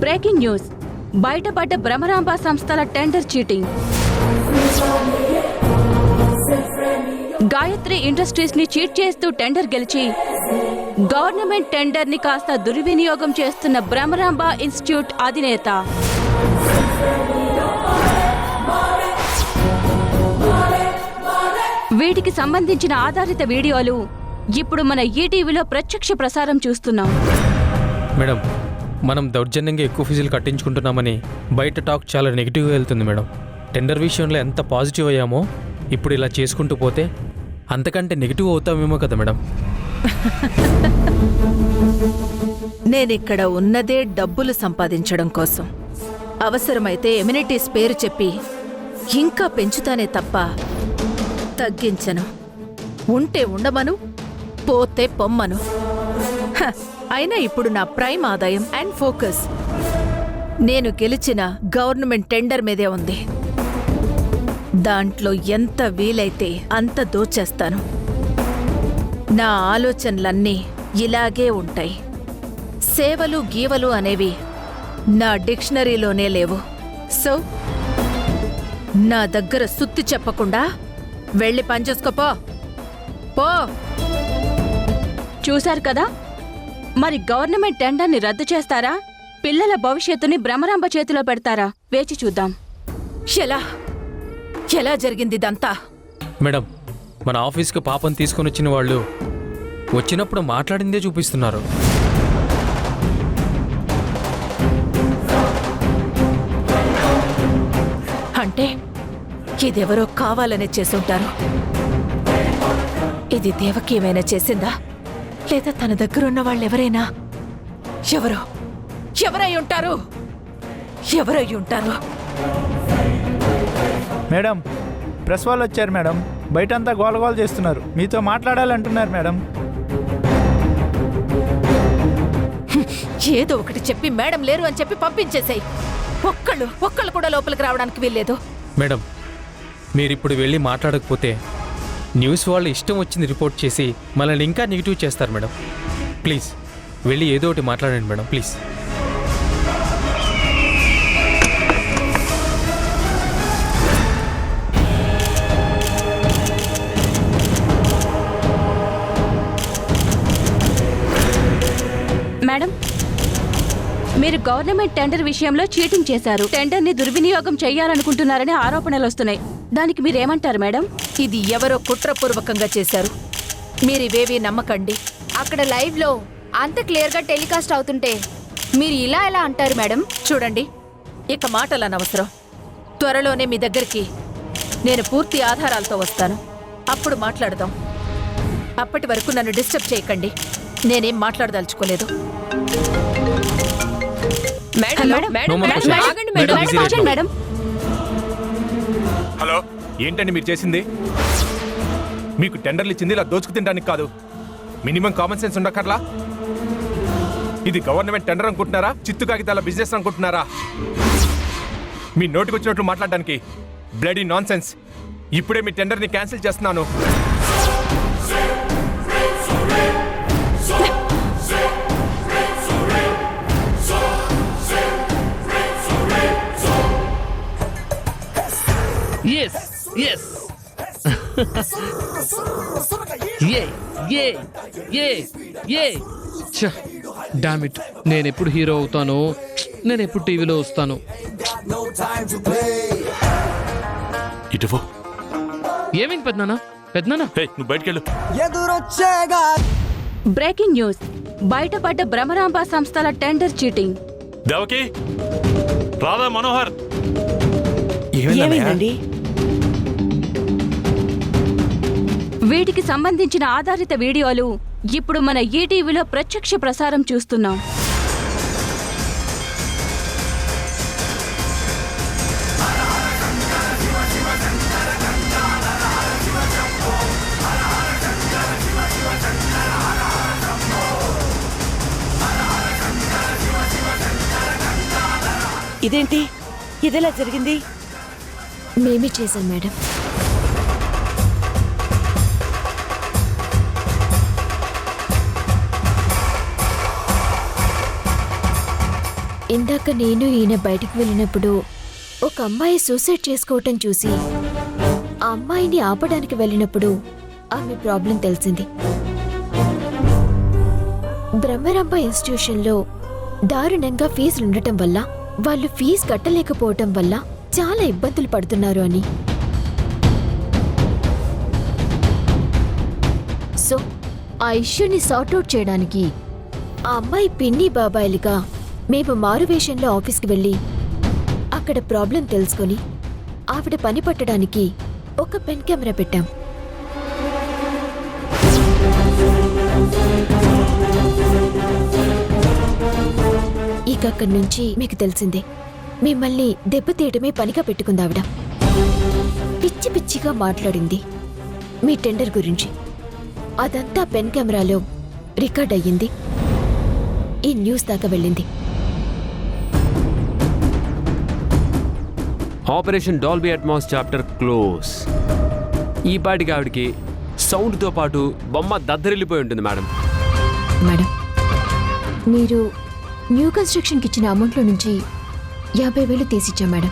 Breaking news, బయటపడ్డ భ్రమరాంబ సంస్థల tender cheating. Gayatri industries ని చీట్ చేస్తూ టెండర్ గెలిచి గవర్నమెంట్ టెండర్ ని కాస్త దుర్వినియోగం చేస్తున్న భ్రమరాంబ ఇన్స్టిట్యూట్ అధినేత. వీటికి సంబంధించిన ఆధారిత వీడియోలు ఇప్పుడు మన ఈటీవీలో ప్రత్యక్ష ప్రసారం చూస్తున్నాం. మేడం, మనం దౌర్జన్యంగా ఎక్కువ ఫీజులు కట్టించుకుంటున్నామని బయట టాక్ చాలా నెగిటివ్గా వెళ్తుంది మేడం. టెండర్ విషయంలో ఎంత పాజిటివ్ అయ్యామో ఇప్పుడు ఇలా చేసుకుంటూ పోతే అంతకంటే నెగిటివ్ అవుతామేమో కదా మేడం. నేనిక్కడ ఉన్నదే డబ్బులు సంపాదించడం కోసం. అవసరమైతే ఎమ్యూనిటీస్ పేరు చెప్పి ఇంకా పెంచుతానే తప్ప తగ్గించను. ఉంటే ఉండమను, పోతే పొమ్మను. అయినా ఇప్పుడు నా ప్రైమ్ ఆదాయం అండ్ ఫోకస్ నేను గెలిచిన గవర్నమెంట్ టెండర్ మీదే ఉంది. దాంట్లో ఎంత వీలైతే అంత దోచేస్తాను. నా ఆలోచనలన్నీ ఇలాగే ఉంటాయి. సేవలు గీవలు అనేవి నా డిక్షనరీలోనే లేవు. సో నా దగ్గర సుత్తి చెప్పకుండా వెళ్ళి పనిచేసుకోపో. పో. చూశారు కదా, మరి గవర్నమెంట్ టెండర్ని రద్దు చేస్తారా, పిల్లల భవిష్యత్తుని భ్రమరాంబ చేతిలో పెడతారా? వేచి చూద్దాం. ఎలా జరిగింది ఇదంతా? మేడం, మన ఆఫీస్కి పాపం తీసుకొని వచ్చిన వాళ్ళు వచ్చినప్పుడు మాట్లాడిందే చూపిస్తున్నారు. అంటే ఇదెవరో కావాలనే చేసుంటారు. ఇది దేవకి ఏమైనా చేసిందా, లేదా తన దగ్గరున్న వాళ్ళెవరైనా? ఎవరై ఉంటారు? మేడం, ప్రెస్ వాళ్ళు వచ్చారు మేడం. బయటంతా గోలగోల చేస్తున్నారు. మీతో మాట్లాడాలంటున్నారు మేడం. ఏదో ఒకటి చెప్పి మేడం లేరు అని చెప్పి పంపించేసాయి. ఒక్కళ్ళు కూడా లోపలికి రావడానికి వీల్లేదు. మేడం, మీరిప్పుడు వెళ్ళి మాట్లాడకపోతే న్యూస్ వాళ్ళు ఇష్టం వచ్చింది రిపోర్ట్ చేసి మనల్ని ఇంకా నెగిటివ్ చేస్తారు మేడం. ప్లీజ్ వెళ్ళి ఏదో ఒకటి మాట్లాడండి మేడం, ప్లీజ్. మేడం, మీరు గవర్నమెంట్ టెండర్ విషయంలో చీటింగ్ చేశారు, టెండర్ని దుర్వినియోగం చేయాలనుకుంటున్నారని ఆరోపణలు వస్తున్నాయి. దానికి మీరేమంటారు మేడం? ఇది ఎవరో కుట్రపూర్వకంగా చేశారు. మీరివేవీ నమ్మకండి. అక్కడ లైవ్లో అంత క్లియర్గా టెలికాస్ట్ అవుతుంటే మీరు ఇలా ఎలా అంటారు మేడం? చూడండి, ఇక మాటలు అనవసరం. త్వరలోనే మీ దగ్గరికి నేను పూర్తి ఆధారాలతో వస్తాను. అప్పుడు మాట్లాడదాం. అప్పటి వరకు నన్ను డిస్టర్బ్ చేయకండి. నేనేం మాట్లాడదలుచుకోలేదు. హలో, ఏంటండి మీరు చేసింది? మీకు టెండర్లు ఇచ్చింది ఇలా దోచుకు తినడానికి కాదు. మినిమం కామన్ సెన్స్ ఉండకర్లా? ఇది గవర్నమెంట్ టెండర్ అనుకుంటున్నారా, చిత్తు కాగితాల బిజినెస్ అనుకుంటున్నారా? మీ నోటికి వచ్చినట్లు మాట్లాడడానికి బ్లడీ నాన్ సెన్స్. ఇప్పుడే మీ టెండర్ని క్యాన్సిల్ చేస్తున్నాను. Yes, yes. డామ్ ఇట్, నేను ఎప్పుడు హీరో అవుతాను, నేను ఎప్పుడు టీవీలో వస్తాను. ఇటువో. ఏమైంది పెద్దనా? నువ్వు బయటకెళ్ళు. బ్రేకింగ్ న్యూస్, బయటపడ్డ భ్రమరాంబ సంస్థల టెండర్ చీటింగ్. దేవకి, రాధా, మనోహర్, ఏమైందండి? వీటికి సంబంధించిన ఆధారిత వీడియోలు ఇప్పుడు మన ఈటీవీలో ప్రత్యక్ష ప్రసారం చూస్తున్నాం. ఇదేంటి ఇదెలా జరిగింది? మేమే చేశాం మేడం. ఇందాక నేను ఈయన బయటికి వెళ్ళినప్పుడు ఒక అమ్మాయి సూసైడ్ చేసుకోవటం చూసి ఆ అమ్మాయిని ఆపడానికి వెళ్ళినప్పుడు ఆమె ప్రాబ్లం తెలిసింది. బ్రహ్మరంభ ఇన్స్టిట్యూషన్లో దారుణంగా ఫీజులుండటం వల్ల వాళ్ళు ఫీజు కట్టలేకపోవటం వల్ల చాలా ఇబ్బందులు పడుతున్నారు అని. సో ఆ ఇష్యూని సార్ట్అవుట్ చేయడానికి ఆ అమ్మాయి పిన్ని బాబాయిలుగా మేము మారువేషంలో ఆఫీస్కి వెళ్ళి అక్కడ ప్రాబ్లం తెలుసుకొని ఆవిడ పని పట్టడానికి ఒక పెన్ కెమెరా పెట్టాం. ఇక అక్కడి నుంచి మీకు తెలిసిందే, మిమ్మల్ని దెబ్బతీయడమే పనిగా పెట్టుకుంది ఆవిడ. పిచ్చి పిచ్చిగా మాట్లాడింది మీ టెండర్ గురించి. అదంతా పెన్ కెమెరాలో రికార్డ్ అయ్యింది. ఈ న్యూస్ దాకా వెళ్ళింది. Operation Dolby Atmos chapter close. ఈ పాటికి ఆవిడికి సౌండ్తో పాటు బొమ్మ దద్దరిల్లిపోయి ఉంటుంది మేడం. మేడం, మీరు న్యూ కన్స్ట్రక్షన్కి ఇచ్చిన అమౌంట్లో నుంచి 50,000 తీసిచ్చాం మేడం.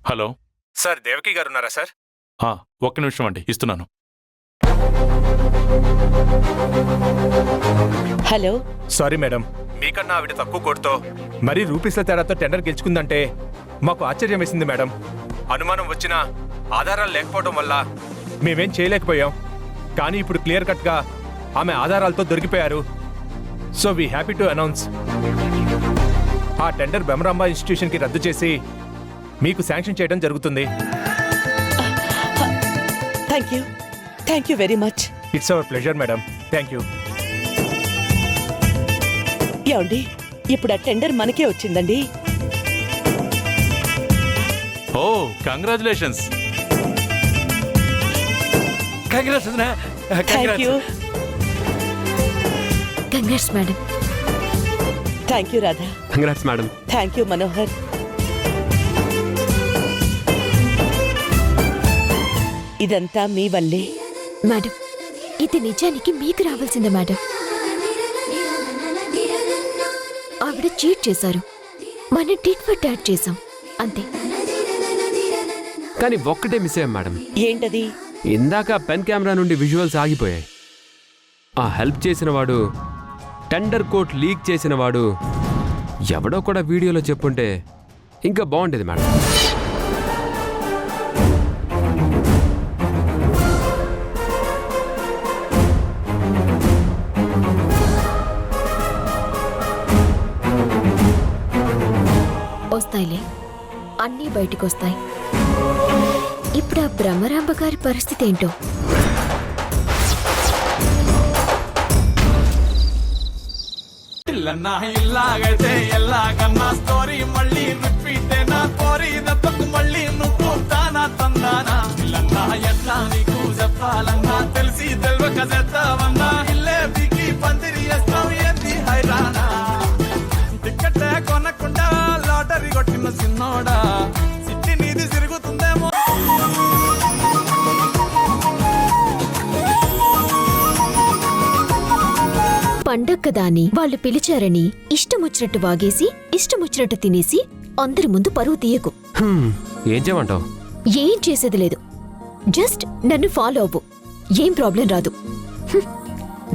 హలో సార్, దేవకి గారు ఉన్నారా సార్? ఒక్క నిమిషం అండి, ఇస్తున్నాను. హలో, సారీ మేడం, మీకన్నా ఆవిడ తక్కువ కోటుతో మరీ రూపీస్ల తేడాతో టెండర్ గెలుచుకుందంటే మాకు ఆశ్చర్యం వేసింది మేడం. అనుమానం వచ్చినా ఆధారాలు లేకపోవడం వల్ల మేమేం చేయలేకపోయాం. కానీ ఇప్పుడు క్లియర్ కట్గా ఆమె ఆధారాలతో దొరికిపోయారు. So we happy to announce ఆ టెండర్ బ్రహ్మరాంబ ఇన్స్టిట్యూషన్కి రద్దు చేసి మీకు శాంక్షన్ చేయడం జరుగుతుంది. Thank you very much. It's our pleasure madam. Thank you. ఏమండి, ఇప్పుడు ఆ టెండర్ మనకే వచ్చిందండి. ఓ, congratulations. Thank you. Congrats madam. Thank you Radha. Congrats madam. Thank you Manohar. ఇదంతా మీ వల్లే. మేడం, ఇది నిజానికి మీకు రావాల్సిందే మేడం. ఆవిడ చీట్ చేశారు, మన టిట్ ఫర్ టాట్ చేశాం, అంతే. కానీ ఒక్కటే మిస్ అయ్యాం మేడం. ఏంటది? ఇందాక పెన్ కెమెరా నుండి విజువల్స్ ఆగిపోయాయి. ఆ హెల్ప్ చేసిన వాడు, టెండర్ కోట్ లీక్ చేసిన వాడు ఎవడో కూడా వీడియోలో చెప్పుంటే ఇంకా బాగుండేది మేడం. వస్తాయిలే, అన్నీ బయటికి వస్తాయి. ఇప్పుడు ఆ బ్రహ్మరాంబ గారి పరిస్థితి ఏంటో. ఇలాగైతే ఎలాగన్నా స్టోరీ మళ్ళీ రిపీట్ నా కోరి దెబ్బకు మళ్ళీ నువ్వు తానా తందానా. ఇల్లన్నా ఎట్లా నీకు చెప్పాలన్నా తెలిసి తెలియక చేస్తావన్నా. ఇల్లే బిగి పందిరి వేస్తావు ఏంది హైరానా. టికెట్టే కొనకుండా లాటరీ కొట్టిన సిన్నోడా, సిట్టి నీది తిరుగుతుందేమో. పండగ కదా అని వాళ్ళు పిలిచారని ఇష్టమొచ్చినట్టు వాగేసి ఇష్టమొచ్చినట్టు తినేసి అందరి ముందు పరువు తీయకు. ఏం చేయమంటావు? ఏం చేసేది లేదు, జస్ట్ నన్ను ఫాలో అవ్వు, ఏం ప్రాబ్లం రాదు.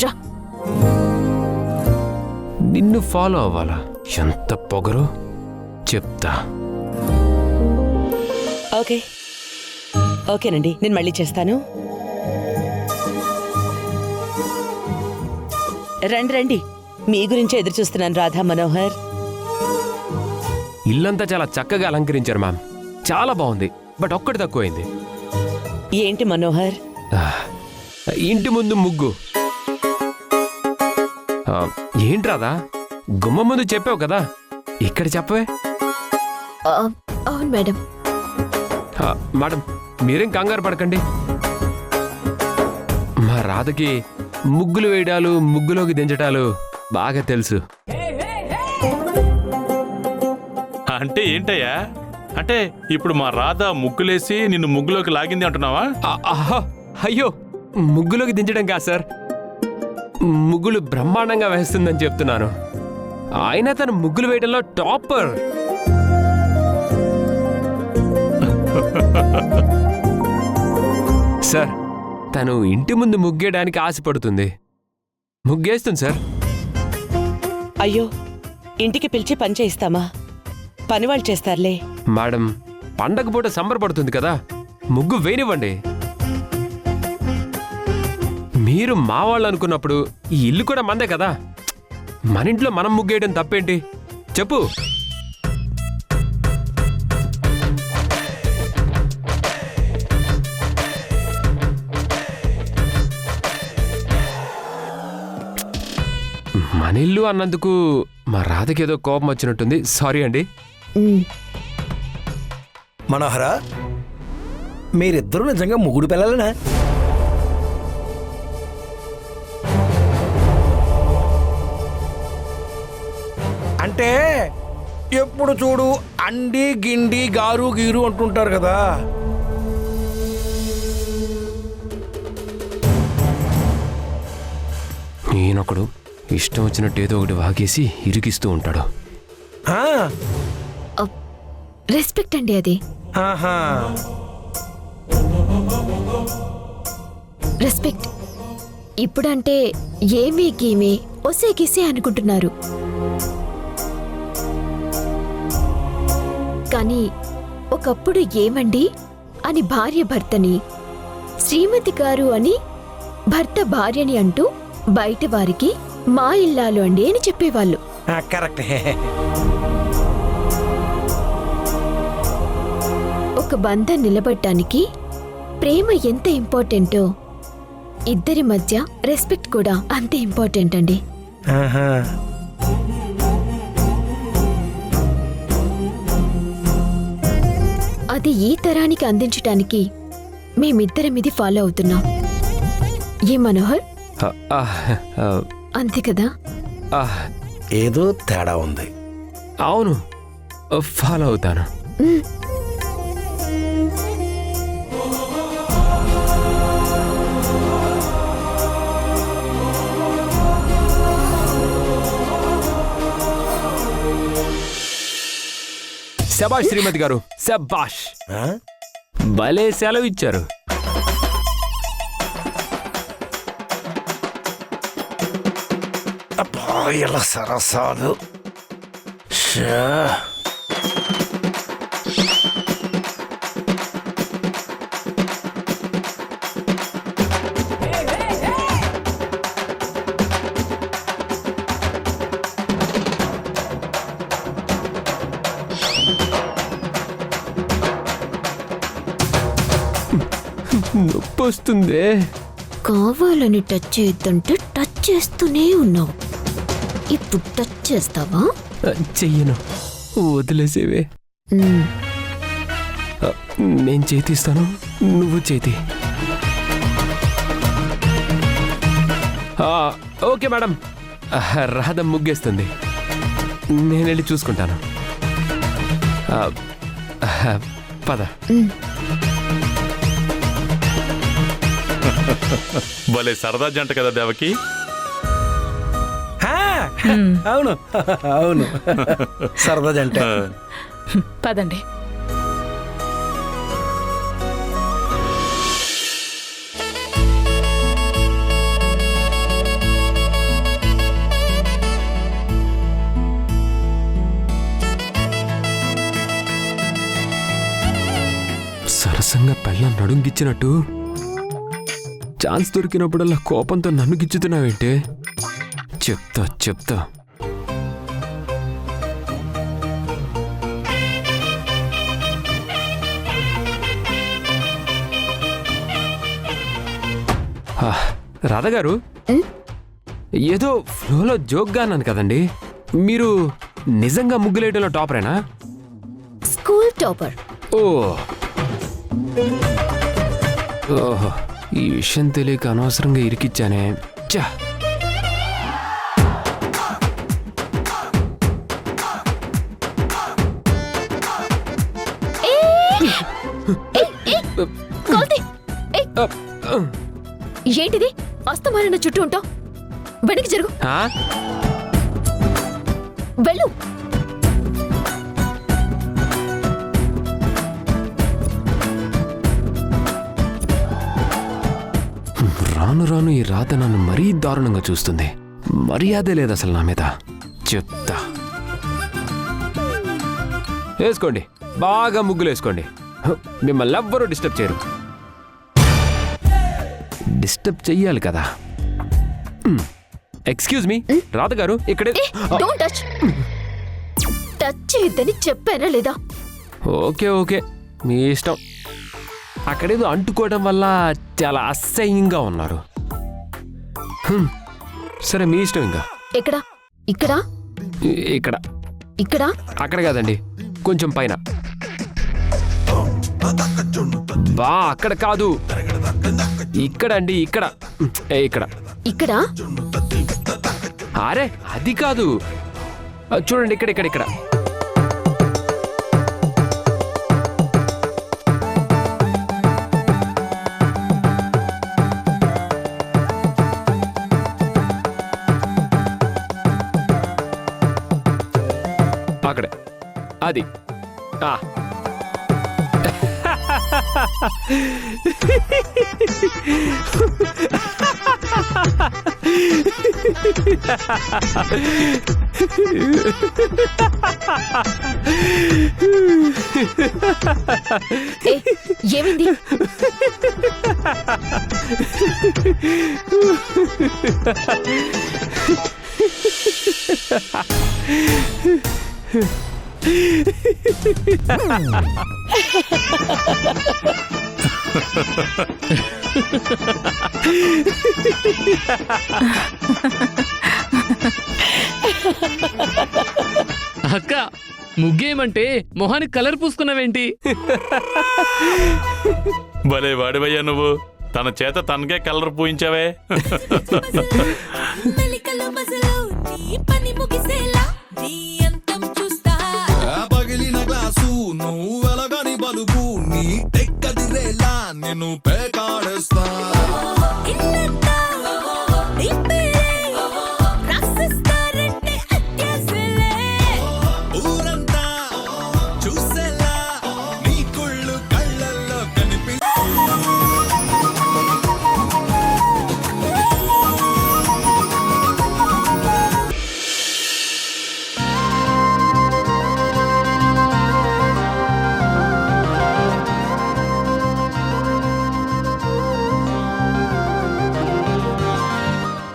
రా. నిన్ను ఫాలో అవ్వాలా? ఎంత పొగరు చెప్తా. ఓకేనండి, నేను మళ్ళీ చేస్తాను. రండి రండి, మీ గురించే ఎదురు చూస్తున్నాను రాధా మనోహర్. ఇల్లంతా చాలా చక్కగా అలంకరించారు మ్యామ్, చాలా బాగుంది. బట్ ఒక్కటి తక్కువైంది. ఏంటి మనోహర్? ఇంటి ముందు ముగ్గు. ఏంట్రాదా, గుమ్మ ముందు చెప్పావు కదా, ఇక్కడ చెప్పవే. అవును మేడం. మేడం, మీరేం కంగారు పడకండి. మా రాధకి ముగ్గులు వేయడాలు ముగ్గులోకి దించటాలు బాగా తెలుసు. అంటే ఏంటయ్యా? అంటే ఇప్పుడు మా రాధ ముగ్గులేసి నిన్ను ముగ్గులోకి లాగింది అంటున్నావా? అయ్యో, ముగ్గులోకి దించడం కాదు సార్, ముగ్గులు బ్రహ్మాండంగా వేస్తుందని చెప్తున్నాను. ఆయన తన ముగ్గులు వేయడంలో టాపర్. సార్, తను ఇంటి ముందు ముగ్గేయడానికి ఆశపడుతుంది, ముగ్గేస్తుంది సార్. అయ్యో, ఇంటికి పిలిచి పని చేయిస్తామా? పని వాళ్ళు చేస్తారులే. మేడం, పండగ పూట సంబరపడుతుంది కదా, ముగ్గు వేయనివ్వండి. మీరు మా వాళ్ళు అనుకున్నప్పుడు ఈ ఇల్లు కూడా మందే కదా, మన ఇంట్లో మనం ముగ్గేయడం తప్పేంటి చెప్పు? మన ఇల్లు అన్నందుకు మా రాధకేదో కోపం వచ్చినట్టుంది, సారీ అండి. మనోహర, మీరిద్దరూ నిజంగా ముగ్గురు పిల్లలేనా? అంటే ఎప్పుడు చూడు అండి గిండి గారు గీరు అంటుంటారు కదా. ఈయనొకడు ఇష్టం వచ్చినట్టు ఏదో ఒకటి వాగేసి ఇరికిస్తూ ఉంటాడు. రెస్పెక్ట్ అండి అది. రెస్పెక్ట్. ఇప్పుడంటే ఏమీ గీమే ఒసే గిసే అనుకుంటున్నారు, కానీ ఒకప్పుడు ఏమండి అని భార్య భర్తని, శ్రీమతి గారు అని భర్త భార్యని అంటూ బయట వారికి మా ఇల్లాలు అండి అని చెప్పేవాళ్ళు. కరెక్ట్. ఒక బంధం నిలబడటానికి ప్రేమ ఎంత ఇంపార్టెంటో ఇద్దరి మధ్య రెస్పెక్ట్ కూడా అంతే ఇంపార్టెంట్ అండి. అది ఈ తరానికి అందించటానికి మేమిద్దరం ఇది ఫాలో అవుతున్నాం. ఏ మనోహర్, అంతే కదా? ఏదో తేడా ఉంది. అవును, ఫాలో అవుతాను. శబాష్ శ్రీమతి గారు, శబాష్. భలే సెలవు ఇచ్చారు. ఇలా సరసాలు. నొప్పి వస్తుంది. కావాలని టచ్ చేయొద్దంటే టచ్ చేస్తూనే ఉన్నావు, ఇప్పుడు టచ్ చేస్తావా? చెయ్యను, వదిలేసేవే. నేను చేతిస్తాను, నువ్వు చేతి. ఓకే మేడం, రాధ ముగ్గేస్తుంది, నేను వెళ్ళి చూసుకుంటాను. పద. భలే సరదా జంట కదా దేవకి. అవును అవును, సరదా జంట. పదండి. సరసంగా పెళ్ళం నడుంగిచ్చినట్టు ఛాన్స్ దొరికినప్పుడల్లా కోపంతో నన్ను గిచ్చుతున్నావేంటే? చెప్తా చెప్తా. రాధగారు, ఏదో ఫ్లోలో జోక్గా అన్నాను కదండి, మీరు నిజంగా ముగ్గులేయడంలో టాపరేనా? School topper. ఓహో, ఈ విషయం తెలియక అనవసరంగా ఇరికిచ్చానే. ఛ! కోల్తి, ఏయ్, ఏంటిది అస్తమాన చుట్టూ ఉంటావు? వెనక్కి జరుగు, ఆ? వెళ్ళు. రాను రాను ఈ రాత నన్ను మరీ దారుణంగా చూస్తుంది. మర్యాదే లేదు అసలు నా మీద. చెప్తా. వేసుకోండి, బాగా ముగ్గులు వేసుకోండి. మిమ్మల్ని ఎవ్వరూ డిస్టర్బ్ చేయరు. డిస్టర్బ్ చెయ్యాలి కదా. ఎక్స్క్యూజ్ మీ రాత గారు, ఇక్కడే. Don't touch. టచ్ చేయొద్దని చెప్పానా లేదా? ఓకే ఓకే, మీ ఇష్టం. అక్కడేదో అంటుకోవడం వల్ల చాలా అసహ్యంగా ఉన్నారు. సరే మీ ఇష్టం. ఇంకా ఎక్కడ? ఇక్కడ, ఇక్కడ, ఇక్కడ, అక్కడ కాదండి, కొంచెం పైన. బా అక్కడ కాదు, ఇక్కడ అండి, ఇక్కడ. ఇక్కడ ఇక్కడ. అరే అది కాదు, చూడండి ఇక్కడ ఇక్కడ ఇక్కడ. అక్కడే, అది. ఏమైంది? అక్క, ముగ్గేమంటే మొహానికి కలర్ పూసుకున్నావేంటి? భలే వాడివయ్యా నువ్వు. తన చేత తనకే కలర్ పూయించావే. పగిలిన గ్లాసు నువ్వు వెలగని బలుపు నీ టెక్కదిరేలా నేను పేకాడేస్తా. ఊరంతా చూసేలా నీ కుళ్ళు కళ్ళల్లో కనిపి.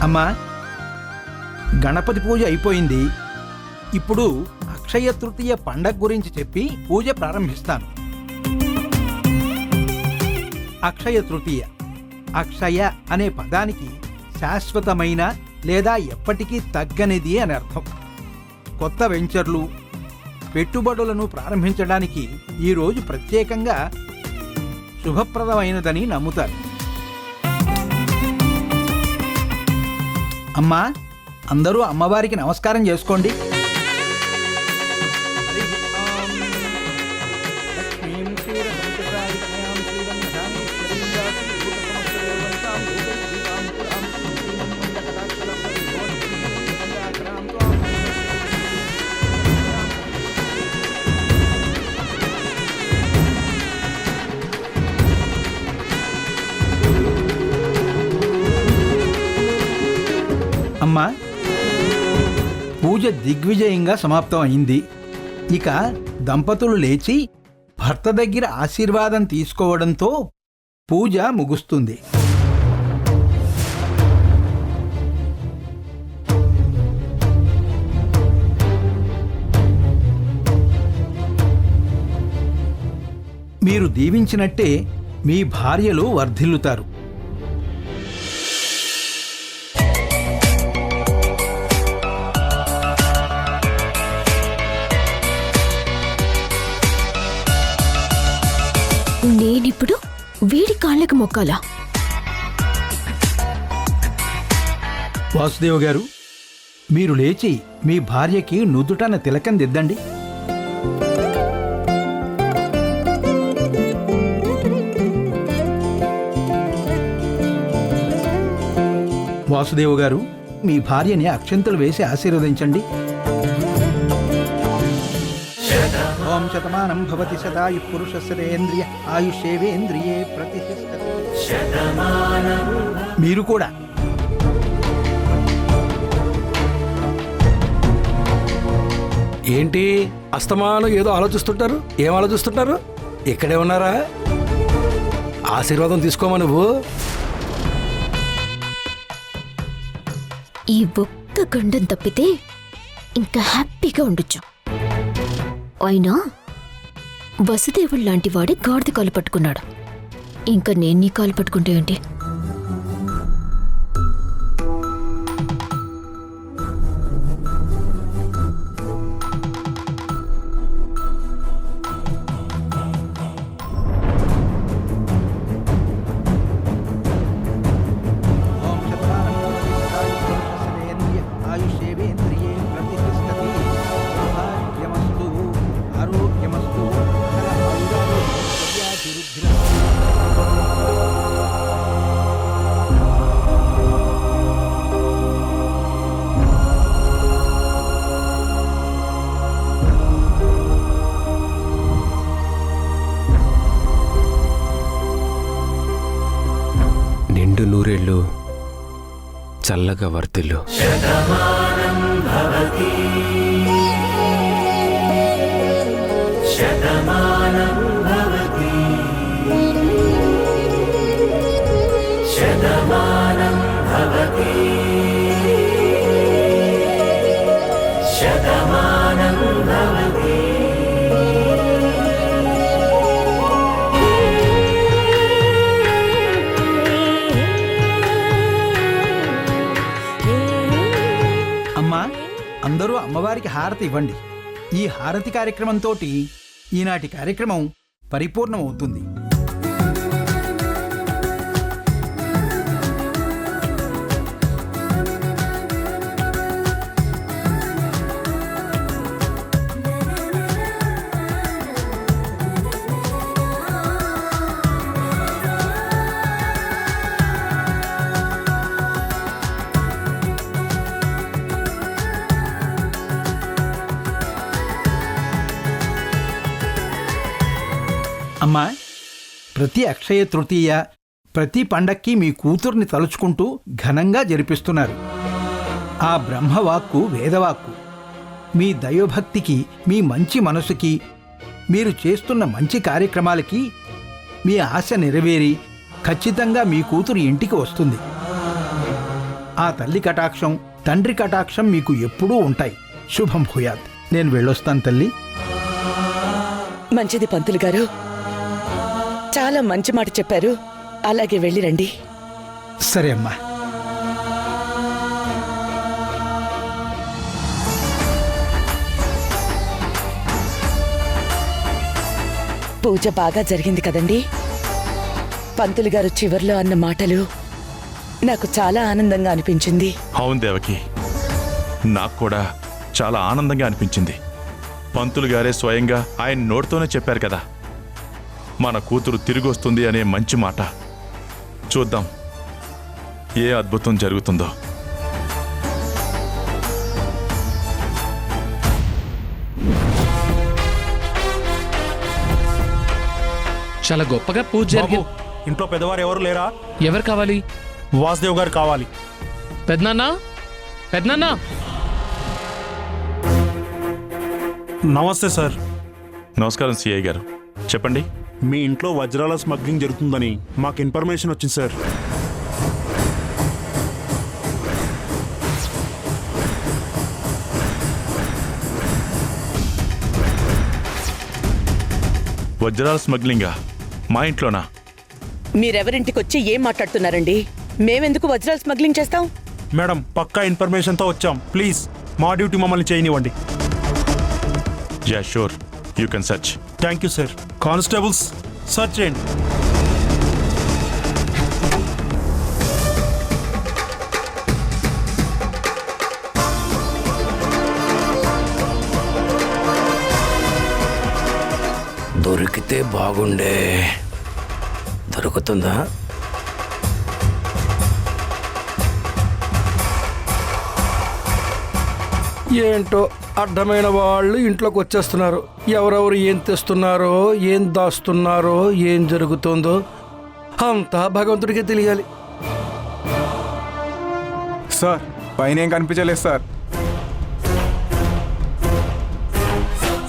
అమ్మా, గణపతి పూజ అయిపోయింది. ఇప్పుడు అక్షయ తృతీయ పండగ గురించి చెప్పి పూజ ప్రారంభిస్తాను. అక్షయ తృతీయ, అక్షయ అనే పదానికి శాశ్వతమైన లేదా ఎప్పటికీ తగ్గనిది అని అర్థం. కొత్త వెంచర్లు, పెట్టుబడులను ప్రారంభించడానికి ఈరోజు ప్రత్యేకంగా శుభప్రదమైనదని నమ్ముతారు. అమ్మా, అందరూ అమ్మవారికి నమస్కారం చేసుకోండి. అమ్మా, పూజ దిగ్విజయంగా సమాప్తం అయింది. ఇక దంపతులు లేచి భర్త దగ్గర ఆశీర్వాదం తీసుకోవడంతో పూజ ముగుస్తుంది. మీరు దీవించినట్టే మీ భార్యలు వర్ధిల్లుతారు. నేనిప్పుడు వీడి కాళ్ళకు మొక్కాలా? వాసుదేవ్ గారు, మీరు లేచి మీ భార్యకి నుదుటన తిలకం దిద్దండి. వాసుదేవ్ గారు, మీ భార్యని అక్షంతలు వేసి ఆశీర్వదించండి. ఓం శతమానం భవతి శతాయు పురుషస్యేంద్రియ ఆయుష్యేవేంద్రియే ప్రతిష్టతి. మీరు కూడా. ఏంటి అస్తమానం ఏదో ఆలోచిస్తుంటారు? ఏం ఆలోచిస్తుంటారు? ఇక్కడే ఉన్నారా? ఆశీర్వాదం తీసుకోమా నువ్వు. ఈ ఒక్క గండం తప్పితే ఇంకా హ్యాపీగా ఉండొచ్చు. అయినా వసుదేవుడు లాంటి వాడి గాడిద కాలు పట్టుకున్నాడు. ఇంకా నేను నీ కాలు పట్టుకుంటే ఏంటి? నిండు నూరేళ్ళు చల్లగా వర్తిల్లు. అమ్మా, అందరూ అమ్మవారికి హారతి ఇవ్వండి. ఈ హారతి కార్యక్రమంతో ఈనాటి కార్యక్రమం పరిపూర్ణమవుతుంది. అమ్మా, ప్రతి అక్షయ తృతీయ, ప్రతి పండక్కి మీ కూతుర్ని తలుచుకుంటూ ఘనంగా జరిపిస్తున్నారు. ఆ బ్రహ్మవాక్కు వేదవాక్కు. మీ దైవభక్తికి, మీ మంచి మనసుకి, మీరు చేస్తున్న మంచి కార్యక్రమాలకి మీ ఆశ నెరవేరి ఖచ్చితంగా మీ కూతురు ఇంటికి వస్తుంది. ఆ తల్లి కటాక్షం, తండ్రి కటాక్షం మీకు ఎప్పుడూ ఉంటాయి. శుభం భూయాత్. నేను వెళ్ళొస్తాను తల్లి. మంచిది పంతులు గారు, చాలా మంచి మాట చెప్పారు. అలాగే వెళ్ళిరండి. సరే అమ్మా. పూజ బాగా జరిగింది కదండి? పంతులు గారు చివర్లో అన్న మాటలు నాకు చాలా ఆనందంగా అనిపించింది. అవును దేవకి, నాకు కూడా చాలా ఆనందంగా అనిపించింది. పంతులు గారే స్వయంగా ఆయన నోటితోనే చెప్పారు కదా, మన కూతురు తిరిగి వస్తుంది అనే మంచి మాట. చూద్దాం ఏ అద్భుతం జరుగుతుందో. చాలా గొప్పగా పూజ జరిగింది. ఇంట్లో పెద్దవారు ఎవరు లేరా? ఎవరు కావాలి? వాసుదేవ్ గారు కావాలి. పెద్దనాన్న, పెద్దనాన్న. నమస్తే సార్. నమస్కారం సిఐ గారు, చెప్పండి. మీ ఇంట్లో వజ్రాల స్మగ్లింగ్ జరుగుతుందని మాకు ఇన్ఫర్మేషన్ వచ్చింది సార్. వజ్రాల స్మగ్లింగా? మా ఇంట్లోనా? మీరెవరింటికొచ్చి ఏం మాట్లాడుతున్నారండి? మేమెందుకు వజ్రాలు స్మగ్లింగ్ చేస్తాం? మేడం, పక్కా ఇన్ఫర్మేషన్తో వచ్చాం. ప్లీజ్ మా డ్యూటీ మమ్మల్ని చేయనివ్వండి. Yeah sure, you can search. Thank you sir. Constables, search చేయండి. దొరికితే బాగుండే. దొరుకుతుందా? ఏంటో అడ్డమైన వాళ్ళు ఇంట్లోకి వచ్చేస్తున్నారు. ఎవరెవరు ఏం తెస్తున్నారో, ఏం దాస్తున్నారో, ఏం జరుగుతుందో అంతా భగవంతుడికే తెలియాలి. సార్ పైన ఏం కనిపించలేదు సార్.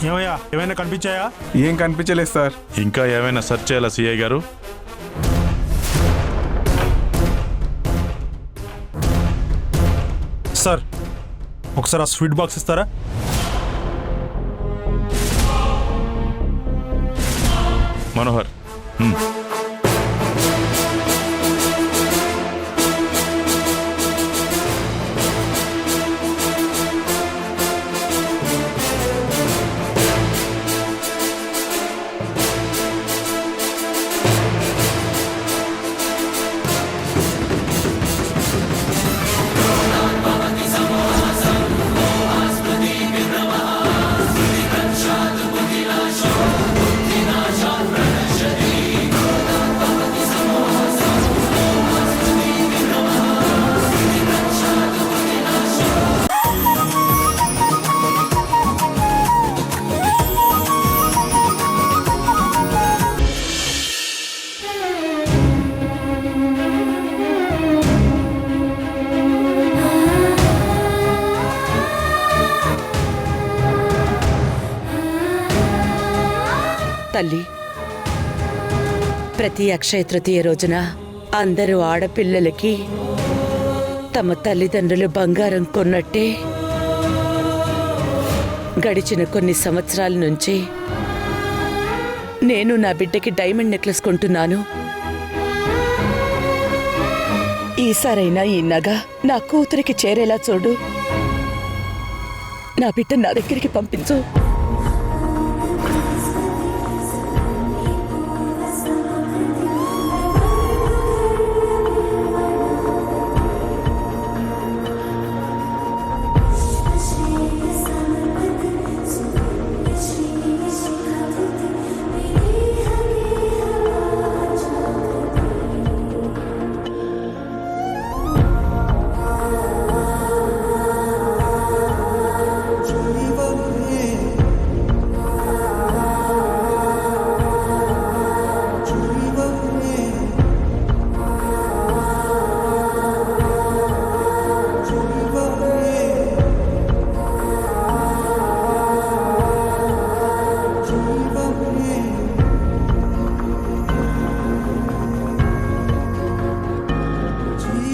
ఏమయ్యా, ఏమైనా కనిపించాయా? ఏం కనిపించలేదు సార్. ఇంకా ఏమైనా సెర్చ్ చేయాలా సిఐ గారు? సార్ ఒకసారి ఆ స్వీట్ బాక్స్ ఇస్తారా? మనోహర్, తల్లి, ప్రతి అక్షయ తృతీయ రోజున అందరూ ఆడపిల్లలకి తమ తల్లిదండ్రులు బంగారం కొన్నట్టే గడిచిన కొన్ని సంవత్సరాల నుంచి నేను నా బిడ్డకి డైమండ్ నెక్లెస్ కొంటున్నాను. ఈసారైనా ఈ నగ నా కూతురికి చేరేలా చూడు. నా బిడ్డ నా దగ్గరికి పంపించు.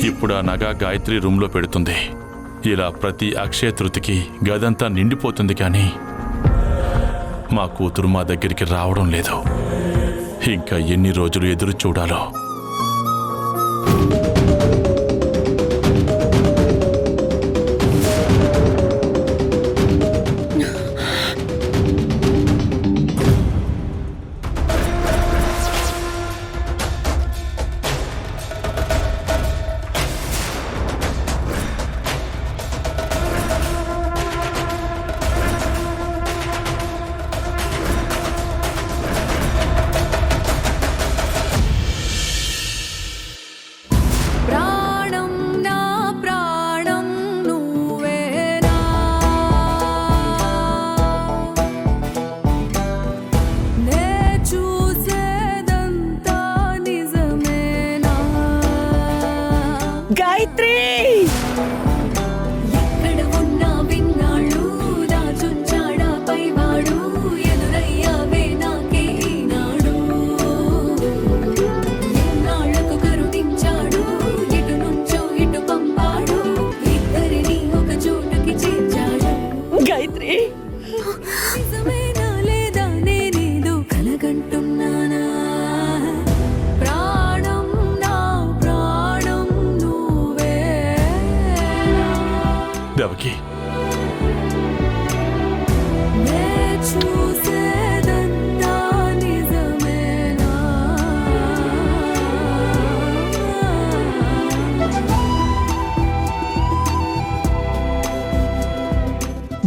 ఇప్పుడు ఆ నగ గాయత్రి రూమ్లో పెడుతుంది. ఇలా ప్రతి అక్షయ తృతికి గదంతా నిండిపోతుంది. కానీ మా కూతురు మా దగ్గరికి రావడం లేదు. ఇంకా ఎన్ని రోజులు ఎదురు చూడాలో. దేవకి,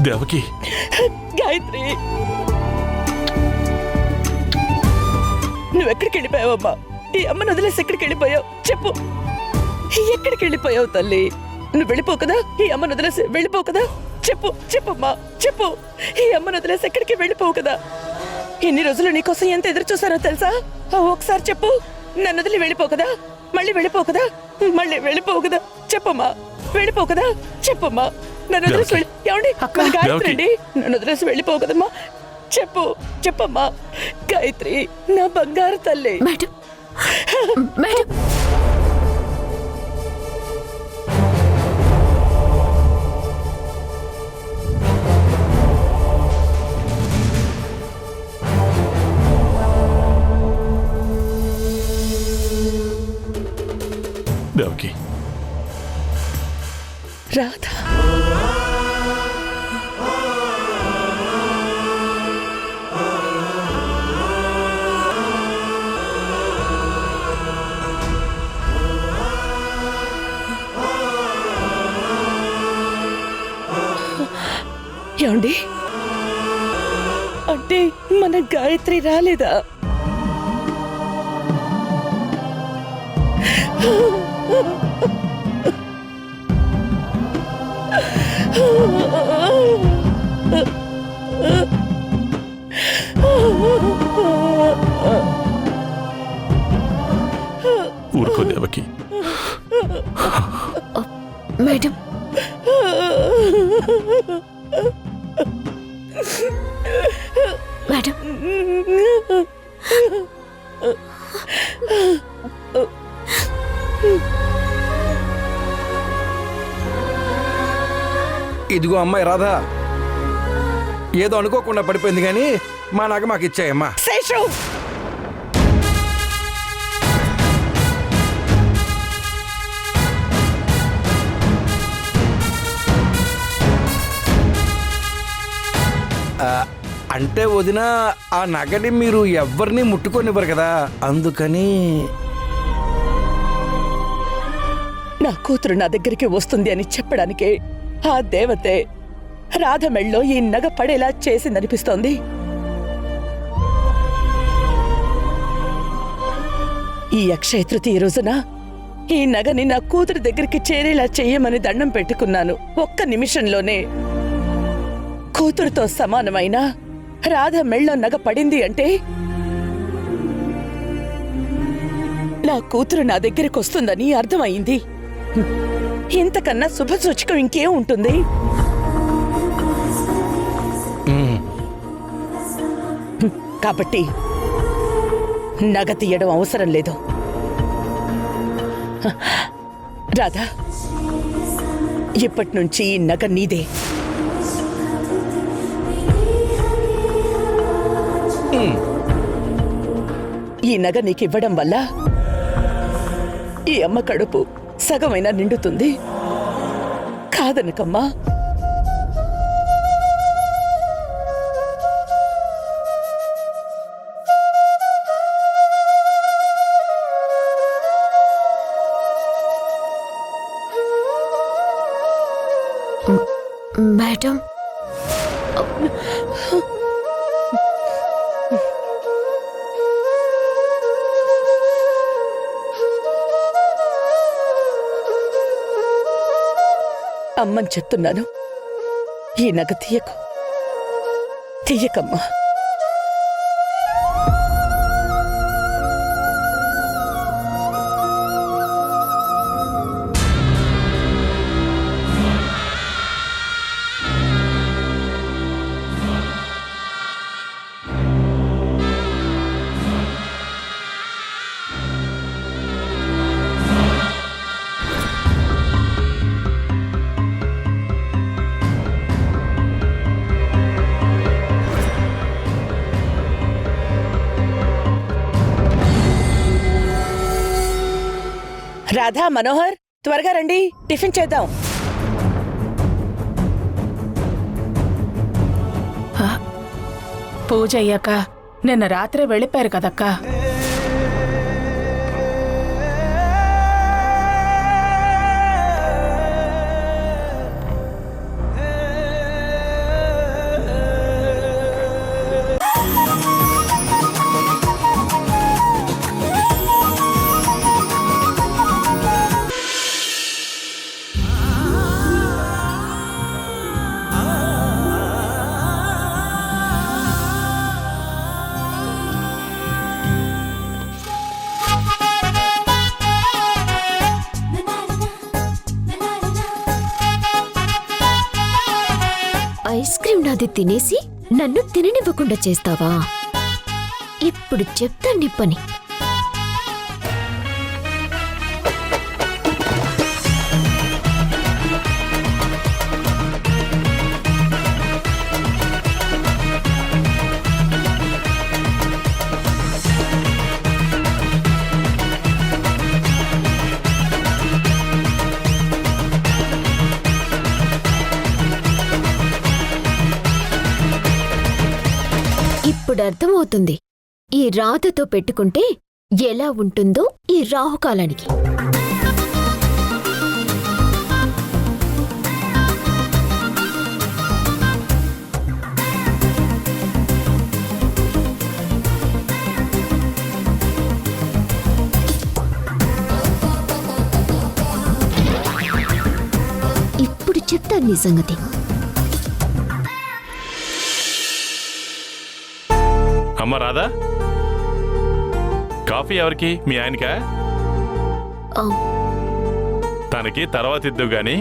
దేవకి, గాయత్రి, నువ్వెక్కడికి వెళ్ళిపోయావమ్మా? ఈ అమ్మను వదిలేసి ఎక్కడికి వెళ్ళిపోయావు చెప్పు. ఎక్కడికి వెళ్ళిపోయావు తల్లి? నువ్వు వెళ్ళిపోవు కదా? ఈ అమ్మను వదిలేసి వెళ్ళిపోవు కదా? చెప్పు చెప్పమ్మా చెప్పు. ఈ అమ్మను వదిలేసి ఎక్కడికి వెళ్ళిపోవు కదా? ఎన్ని రోజులు నీకోసం ఎంత ఎదురు చూసానో తెలుసా? ఒకసారి చెప్పు. నన్ను వదిలి వెళ్ళిపోవు కదా? మళ్ళీ వెళ్ళిపోవు కదా? మళ్ళీ వెళ్ళిపోవు కదా? చెప్పమ్మా. వెళ్ళిపోవు కదా? చెప్పమ్మా. నన్ను వదిలేసి ఏమండి గాయత్రి అండి, నన్ను వదిలేసి వెళ్ళిపోవు కదమ్మా? చెప్పు చెప్పమ్మా. గాయత్రి నా బంగారు తల్లి. మేడం మేడం దేవకి, రాధా ఏమండి, అంటే మన గాయత్రి రాలేదా? ఊరుకో దేవకి. మేడం మేడం ఇదిగో అమ్మాయి రాధా, ఏదో అనుకోకుండా పడిపోయింది కానీ మా నగ మాకు ఇచ్చాయమ్మా. శేషు, అంటే వదిన, ఆ నగని మీరు ఎవరిని ముట్టుకొనివ్వరు కదా, అందుకని. నా కూతురు నా దగ్గరికి వస్తుంది అని చెప్పడానికే ఆ దేవతే రాధ మెళ్ళో ఈ నగ పడేలా చేసిందనిపిస్తోంది. ఈ అక్షయ తృతీయ రోజున ఈ నగని నా కూతురు దగ్గరికి చేరేలా చెయ్యమని దండం పెట్టుకున్నాను. ఒక్క నిమిషంలోనే కూతురుతో సమానమైన రాధ మెళ్ళో నగ పడింది అంటే నా కూతురు నా దగ్గరికి వస్తుందని అర్థమైంది. ఇంతకన్నా శుభసూచకం ఇంకేం ఉంటుంది? కాబట్టి నగ తీయడం అవసరం లేదు. రాధా, ఇప్పటి నుంచి ఈ నగ నీదే. ఈ నగ నీకివ్వడం వల్ల ఈ అమ్మ కడుపు సగమైనా నిండుతుంది. కాదనకమ్మా. మేడం అమ్మని చెప్తున్నాను, ఈ నగ తీయకు, తీయకమ్మా. రాధా, మనోహర్, త్వరగా రండి, టిఫిన్ చేద్దాం. పూజ అయ్యాక నిన్న రాత్రే వెళ్ళిపోయారు కదక్కా. నాది తినేసి నన్ను తిననివ్వకుండా చేస్తావా? ఇప్పుడు చెప్తా నీ పని. ఇప్పుడు అర్థమవుతుంది ఈ రాధతో పెట్టుకుంటే ఎలా ఉంటుందో ఈ రాహుకాలానికి. ఇప్పుడు చెప్తాను నీ సంగతి. అమ్మ రాధా, కాఫీ ఎవరికి? మీ ఆయనకా? తనకి తర్వాత ఇద్దువు గాని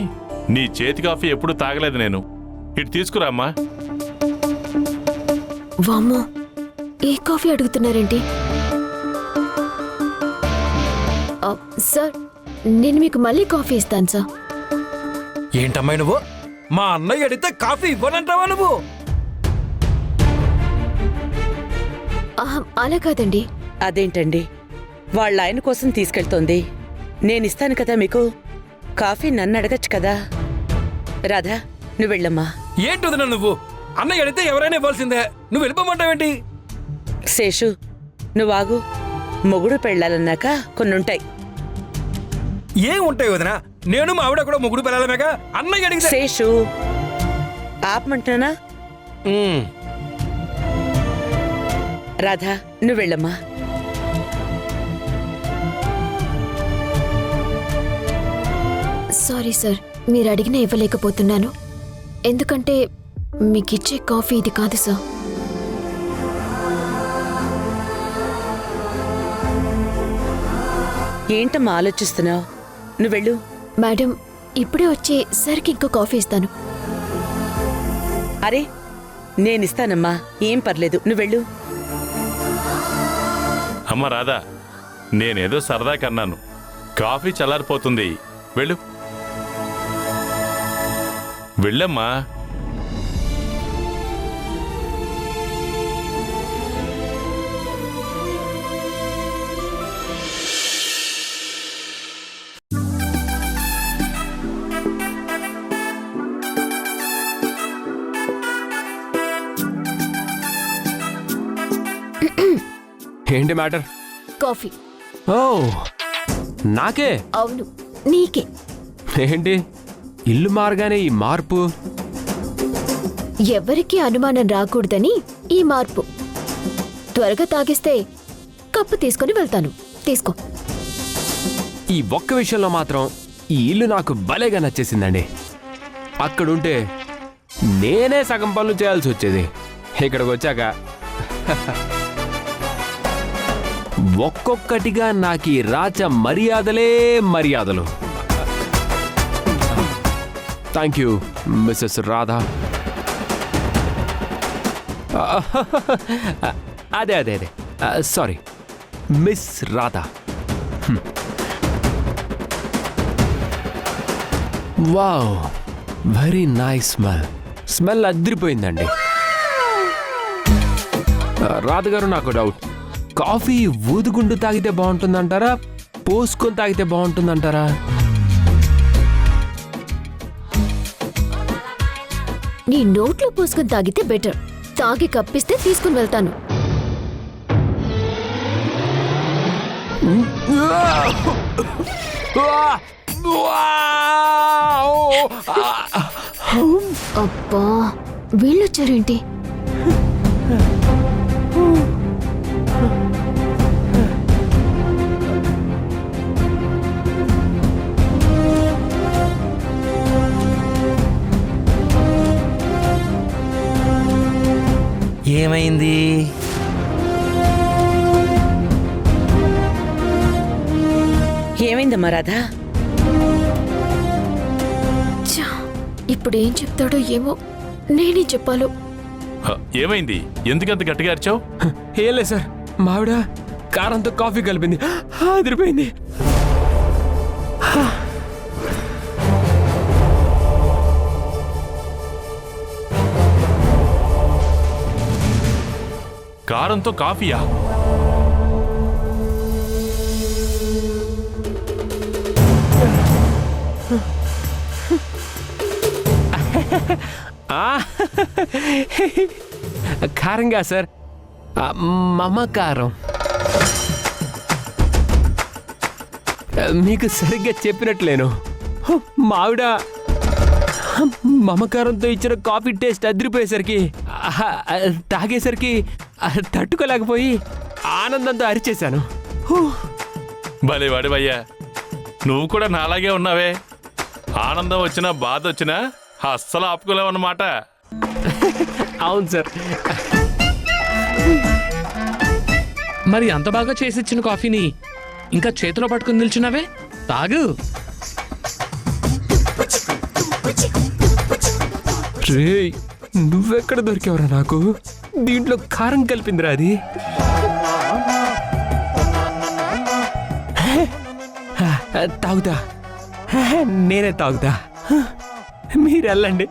నీ చేతి కాఫీ ఎప్పుడు తాగలేదు నేను. ఇటు తీసుకురా అమ్మా. వామ్మో, ఏ కాఫీ అడుగుతున్నారేంటి? సార్, నేను మీకు మళ్ళీ కాఫీ ఇస్తాను సార్. ఏంటమ్మాయి నువ్వు? మా అన్నయ్య అడిగితే కాఫీ ఇవ్వనంటావా నువ్వు? అలా కాదండి. అదేంటండి, వాళ్ళ ఆయన కోసం తీసుకెళ్తోంది. నేనిస్తాను కదా మీకు కాఫీ. నన్ను అడగచ్చు కదా. రాధా, నువ్వు వెళ్ళమ్మా. ఏంటది నువ్వు? అన్నయ్య అడిగితే ఎవరైనా ఇవ్వాల్సిందే. నువ్వు వెళ్ళిపోమంటావేంటి? శేషు, నువ్వు ఆగు. మొగుడు పెళ్ళాలన్నాక కొన్నుంటాయి. ఏం ఉంటాయి వదినా? నేను మా ఆవిడ కూడా మొగుడు పెళ్ళాలమేగా. అన్నయ్య అడిగితే. శేషు, ఆపమంటున్నానా? రాధా, నువ్వు వెళ్ళమ్మా. సారీ సార్, మీరు అడిగినా ఇవ్వలేకపోతున్నాను. ఎందుకంటే మీకిచ్చే కాఫీ ఇది కాదు సార్. ఏంటమ్మా ఆలోచిస్తున్నావు? నువ్వు వెళ్ళు. మేడం, ఇప్పుడే వచ్చి సరికి ఇంకో కాఫీ ఇస్తాను. అరే, నేనిస్తానమ్మా, ఏం పర్లేదు. నువ్వు వెళ్ళు. అమ్మ రాధా, నేనేదో సరదా కన్నాను. కాఫీ చల్లారిపోతుంది. వెళ్ళు, వెళ్ళమ్మా. ఏంటి మ్యాటర్? కాఫీ. ఓ, నాకే? అవును, నీకే. ఏంటి ఇల్లు మారగానే ఈ మార్పు? ఎవరికీ అనుమానం రాకూడదని ఈ మార్పు. త్వరగా తాగిస్తే కప్పు తీసుకొని వెళ్తాను. తీసుకో. ఈ ఒక్క విషయంలో మాత్రం ఈ ఇల్లు నాకు భలేగా నచ్చేసిందండి. అక్కడుంటే నేనే సగం పనులు చేయాల్సి వచ్చేది. ఇక్కడికి వచ్చాక ఒక్కొక్కటిగా నాకు ఈ రాచ మర్యాదలే మర్యాదలు. Thank you Mrs Radha. అదే అదే అదే sorry, miss Radha. Wow, very nice smell. Smell అదిరిపోయిందండి. రాధగారు, నాకు డౌట్. కాఫీ ఊదుగుండు తాగితే బాగుంటుందంటారా, పోసుకొని తాగితే బాగుంటుందంటారా? నీ నోట్లో పోసుకొని తాగితే బెటర్. తాగి కప్పిస్తే తీసుకుని వెళ్తాను. అబ్బా, వీళ్ళొచ్చారేంటి? ఏమైంది? ఏమైందమ్మా రాధా? ఇప్పుడు ఏం చెప్తాడో ఏమో. నేనే చెప్పాలో. ఏమైంది? ఎందుకంత గట్టిగా అరిచావు? ఏం లేదు సార్, మావిడ కారంతో కాఫీ కలిపింది, అదిరిపోయింది. కారంతో కాఫీయా? కారంగా సార్, మమకారం. మీకు సరిగ్గా చెప్పినట్లేను. మావిడ మమకారంతో ఇచ్చిన కాఫీ టేస్ట్ అదిరిపోయేసరికి తాగేసరికి తట్టుకోలేకపోయి ఆనందంతో అరిచేశాను. భలే వాడివయ్యా, నువ్వు కూడా నాలాగే ఉన్నావే. ఆనందం వచ్చినా బాధ వచ్చినా అస్సలు ఆపుకోలేవు అన్నమాట. అవును సార్. మరి అంత బాగా చేసిచ్చిన కాఫీని ఇంకా చేతిలో పట్టుకుని నిల్చున్నావే, తాగు. రేయ్, నువ్వెక్కడ దొరికేవరా నాకు? దీంట్లో కారం కలిపిందిరా అది. తాగుతా, నేనే తాగుతా, మీరు వెళ్ళండి,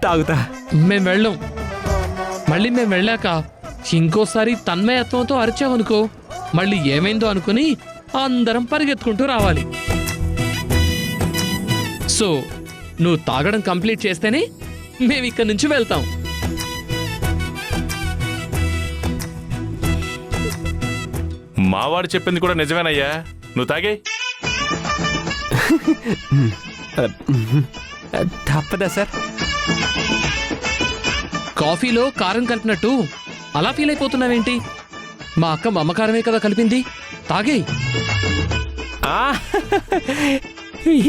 తాగుతా. మేము వెళ్ళం. మళ్ళీ మేము వెళ్ళాక ఇంకోసారి తన్మయత్వంతో అరిచావనుకో, మళ్ళీ ఏమైందో అనుకుని అందరం పరిగెత్తుకుంటూ రావాలి. సో నువ్వు తాగడం కంప్లీట్ చేస్తేనే మేము ఇక్కడి నుంచి వెళ్తాం. మావాడు చెప్పింది కూడా నిజమేనయ్యా, నువ్వు తాగే. తప్పదా సార్? కాఫీలో కారం కలిపినట్టు అలా ఫీల్ అయిపోతున్నావేంటి? మా అక్క మమకారమే కదా కలిపింది, తాగే.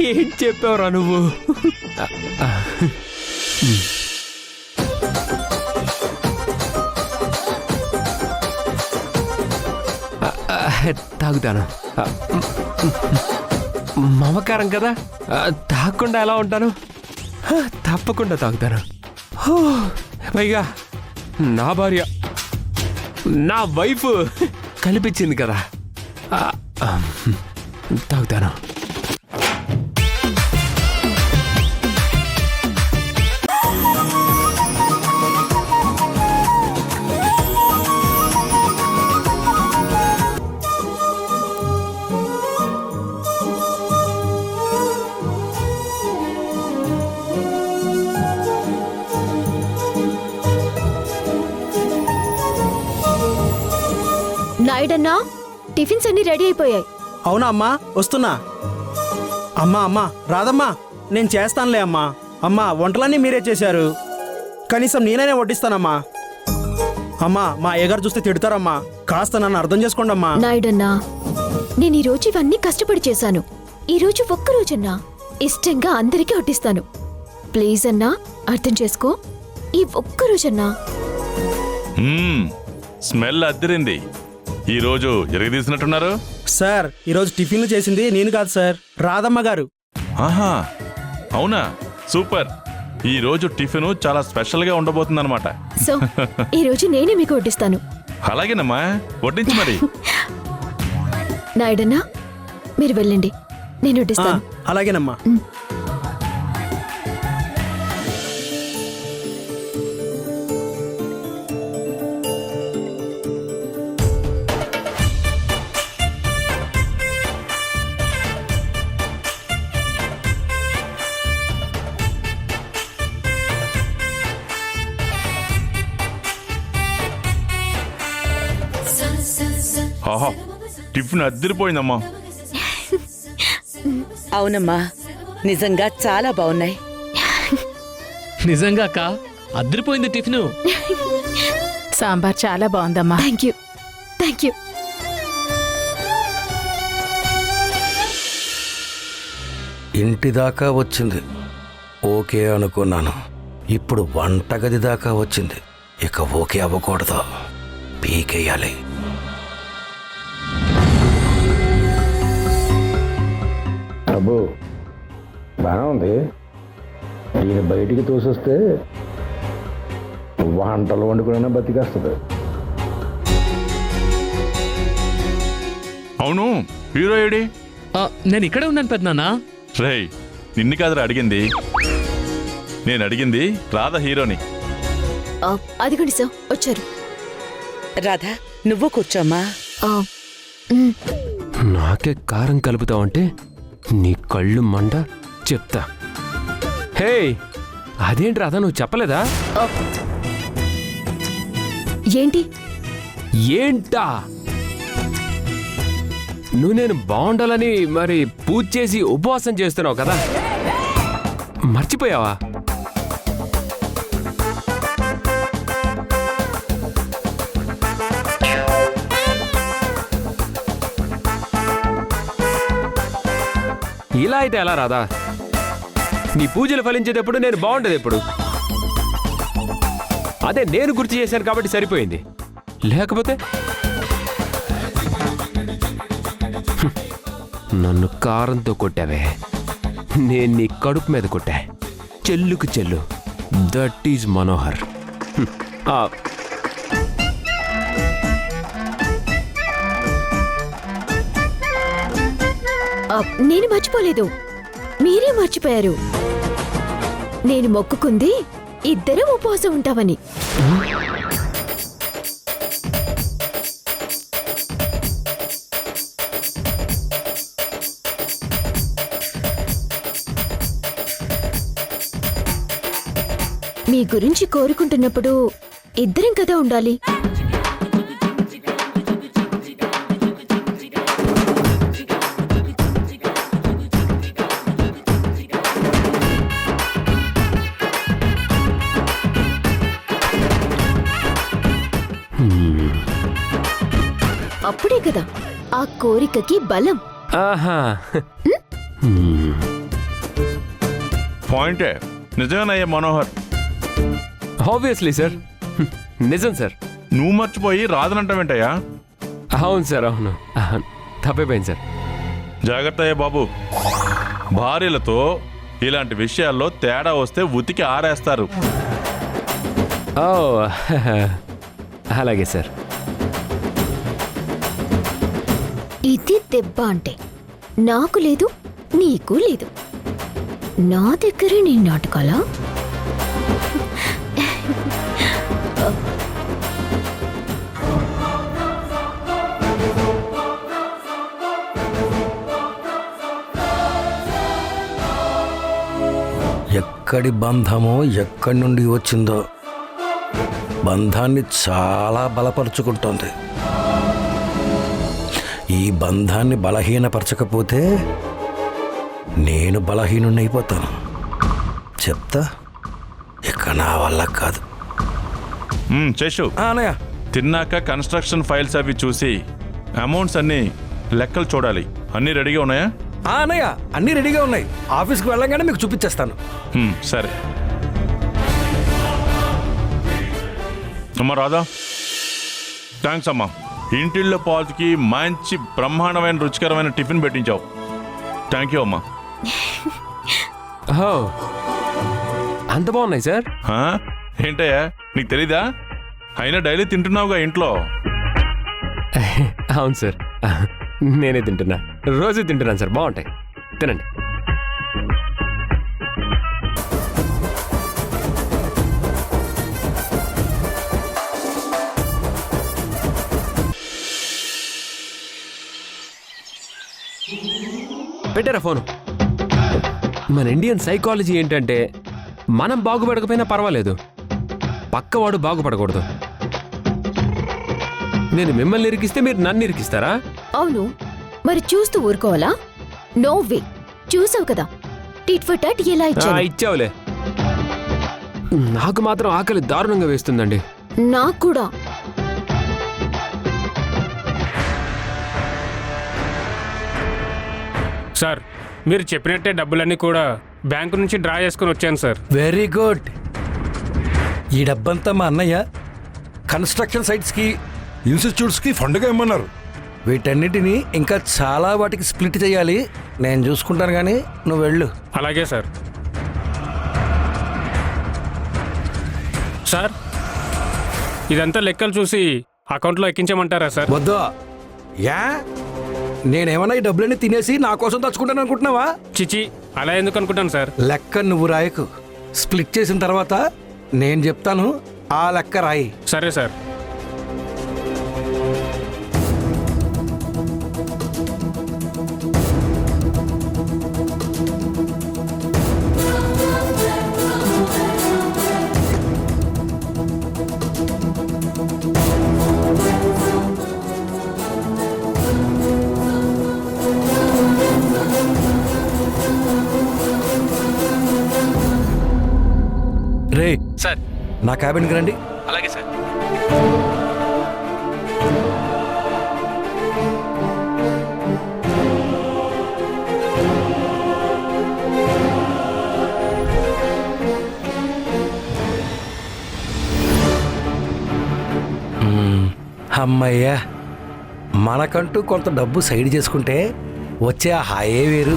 ఏం చెప్పావురా నువ్వు? తాగుతాను. మమకారం కదా, తాగకుండా ఎలా ఉంటాను? తప్పకుండా తాగుతాను. పైగా నా భార్య, నా వైఫ్ కనిపించింది కదా, తాగుతాను. నాయుడన్నా, టిఫిన్స్ అన్ని రెడీ అయిపోయాయి. అవునా అమ్మా, వస్తున్నా. అమ్మా రాదమ్మా, నేను చేస్తానులే అమ్మా. అమ్మా, వంటలన్నీ మీరే చేశారు, కనీసం నేనైనా వడ్డిస్తానమ్మా. అమ్మా, మా అయ్యగారు చూస్తే తిడతారమ్మా, కాస్త నన్ను అర్థం చేసుకోండి అమ్మా. నాయుడన్నా, నేను ఈ రోజు ఇవన్నీ కష్టపడి చేశాను. ఈ రోజు ఒక్కరోజన్నా ఇష్టంగా అందరికీ వడ్డిస్తాను. ప్లీజ్ అన్నా, అర్థం చేసుకో. ఈ ఒక్కరోజన్నా. స్మెల్ అద్దరింది. ఈరోజు ఎరగదీసినట్టున్నారు సార్. ఈరోజు టిఫిన్లు చేసింది నేను కాదు సార్, రాధమ్మ గారు. ఆహా, అవునా? సూపర్. ఈ రోజు టిఫిన్ చాలా స్పెషల్ గా ఉండబోతుందన్నమాట. సో ఈ రోజు నేనే మీకు వడ్డిస్తాను. అలాగేనమ్మా, వడ్డించు మరి. నాయుడన్నా, మీరు వెళ్ళండి, నేను వడ్డిస్తాను. అలాగేనమ్మా. ఆహా, టిఫిన్ అద్దరిపోయిందమ్మా. అవునమ్మా, నిజంగా చాలా బాగున్నాయి. నిజంగా అక్క, అద్దరిపోయింది టిఫిను. సాంబార్ చాలా బాగుందమ్మా. Thank you, thank you. ఇంటి దాకా వచ్చింది, ఓకే అనుకున్నాను. ఇప్పుడు వంటగది దాకా వచ్చింది, ఇక ఓకే అవ్వకూడదు, పీకేయాలి. అబ్బో, బాగా ఉంది. దీన్ని బయటికి తోసొస్తే వంటలు వండుకునే బతికేస్తుంది. అవును, హీరో ఏడి? నేను ఇక్కడే ఉన్నాను పెద్దనాన్న. రేయ్, నిన్ను కాదురా అడిగింది, నేను అడిగింది రాధ హీరోని. అదిగోండి సార్ వచ్చారు. రాధా నువ్వు కూర్చోమ్మా. నాకే కారం కలుపుతావంటే నీ కళ్ళు మండ చెప్తా. హే, అదేంటి రాధా, నువ్వు చెప్పలేదా? ఏంటి ఏంటా? నువ్వు నేను బాగుండాలని మరి పూజ చేసి ఉపవాసం చేస్తున్నావు కదా, మర్చిపోయావా? ఇలా అయితే ఎలా రాదా? నీ పూజలు ఫలించేటప్పుడు నేను బాగుండేది ఎప్పుడు? అదే నేను గుర్తు చేశాను కాబట్టి సరిపోయింది, లేకపోతే నన్ను కారంతో కొట్టావే, నేను నీ కడుపు మీద కొట్టా. చెల్లుకు చెల్లు, దట్ ఈజ్ మనోహర్. నేను మర్చిపోలేదు, మీరే మర్చిపోయారు. నేను మొక్కుకుంది ఇద్దరం ఉపవాసం ఉంటామని. మీ గురించి కోరుకుంటున్నప్పుడు ఇద్దరం కదా ఉండాలి. అప్పుడే కదా ఆ కోరికకి బలం. ఆహా, పాయింటే, నిజమేనయ్యా మనోహర్. ఆబ్వియస్లీ సార్, నిజం సార్. నువ్వు మర్చిపోయి రాదనంటావేంటయ్యా? అవును సార్, అవును, తప్పైపోయింది సార్. జాగ్రత్త అయ్యా బాబు, భార్యలతో ఇలాంటి విషయాల్లో తేడా వస్తే ఉతికి ఆరేస్తారు. ఓ అలాగే సార్. ఇది దెబ్బ అంటే నాకు లేదు, నీకు లేదు. నా దగ్గరే నీ నాటకాలా? ఎక్కడి బంధమో ఎక్కడి నుండి వచ్చిందో బంధాన్ని చాలా బలపరుచుకుంటోంది. ఈ బంధాన్ని బలహీనపరచకపోతే నేను బలహీనున్నైపోతాను. చెప్తా, ఇక నా వల్ల కాదు. చేసు అన్నయ్య, తిన్నాక కన్స్ట్రక్షన్ ఫైల్స్ అవి చూసి అమౌంట్స్ అన్ని లెక్కలు చూడాలి. అన్నీ రెడీగా ఉన్నాయా? అన్నయ్య, అన్నీ రెడీగా ఉన్నాయి. ఆఫీస్కి వెళ్ళగానే మీకు చూపించేస్తాను. సరే అమ్మా రాధా, థ్యాంక్స్ అమ్మా. ఇంటిళ్ళ పాల్కి మంచి బ్రహ్మాండమైన రుచికరమైన టిఫిన్ పెట్టించావు. థ్యాంక్ యూ అమ్మా. అంత బాగున్నాయి సార్. ఏంటయ్యా, నీకు తెలీదా? అయినా డైలీ తింటున్నావుగా ఇంట్లో. అవును సార్, నేనే తింటున్నా, రోజు తింటున్నాను సార్. బాగుంటాయి, తినండి. పెట్టారా ఫోను? మన ఇండియన్ సైకాలజీ ఏంటంటే మనం బాగుపడకపోయినా పర్వాలేదు, పక్కవాడు బాగుపడకూడదు. నేను మిమ్మల్ని ఇరికిస్తే మీరు నన్ను ఇరికిస్తారా? అవును, మరి చూస్తూ ఊరుకోవాలా? No way. చూసావు కదా టిట్ ఫర్ టాట్ ఎలా ఇచ్చాను. ఇచ్చావులే. నాకు మాత్రం ఆకలి దారుణంగా వేస్తుందండి. నాకు కూడా. సార్, మీరు చెప్పినట్టే డబ్బులన్నీ కూడా బ్యాంకు నుంచి డ్రా చేసుకుని వచ్చాను సార్. Very good. ఈ డబ్బంతా మా అన్నయ్య కన్స్ట్రక్షన్ సైట్స్కి, ఇన్స్టిట్యూట్స్కి ఫండ్గా ఇమ్మన్నారు. వీటన్నిటిని ఇంకా చాలా వాటికి స్ప్లిట్ చేయాలి. నేను చూసుకుంటాను, కానీ నువ్వు వెళ్ళు. అలాగే సార్. సార్ ఇదంతా లెక్కలు చూసి అకౌంట్లో ఎక్కించమంటారా సార్? వద్దు. యా నేనేమన్నా ఈ డబ్బులన్నీ తినేసి నా కోసం తెచ్చుకుంటాను అనుకుంటున్నావా? చిచి, అలా ఎందుకు అనుకుంటాను సార్? లెక్క నువ్వు రాయకు. స్ప్లిట్ చేసిన తర్వాత నేను చెప్తాను, ఆ లెక్క రాయి. సరే సార్. రే సార్. నా క్యాబిన్కి రండి. అలాగే సార్. అమ్మయ్యా, మనకంటూ కొంత డబ్బు సైడ్ చేసుకుంటే వచ్చే ఆ హాయే వేరు.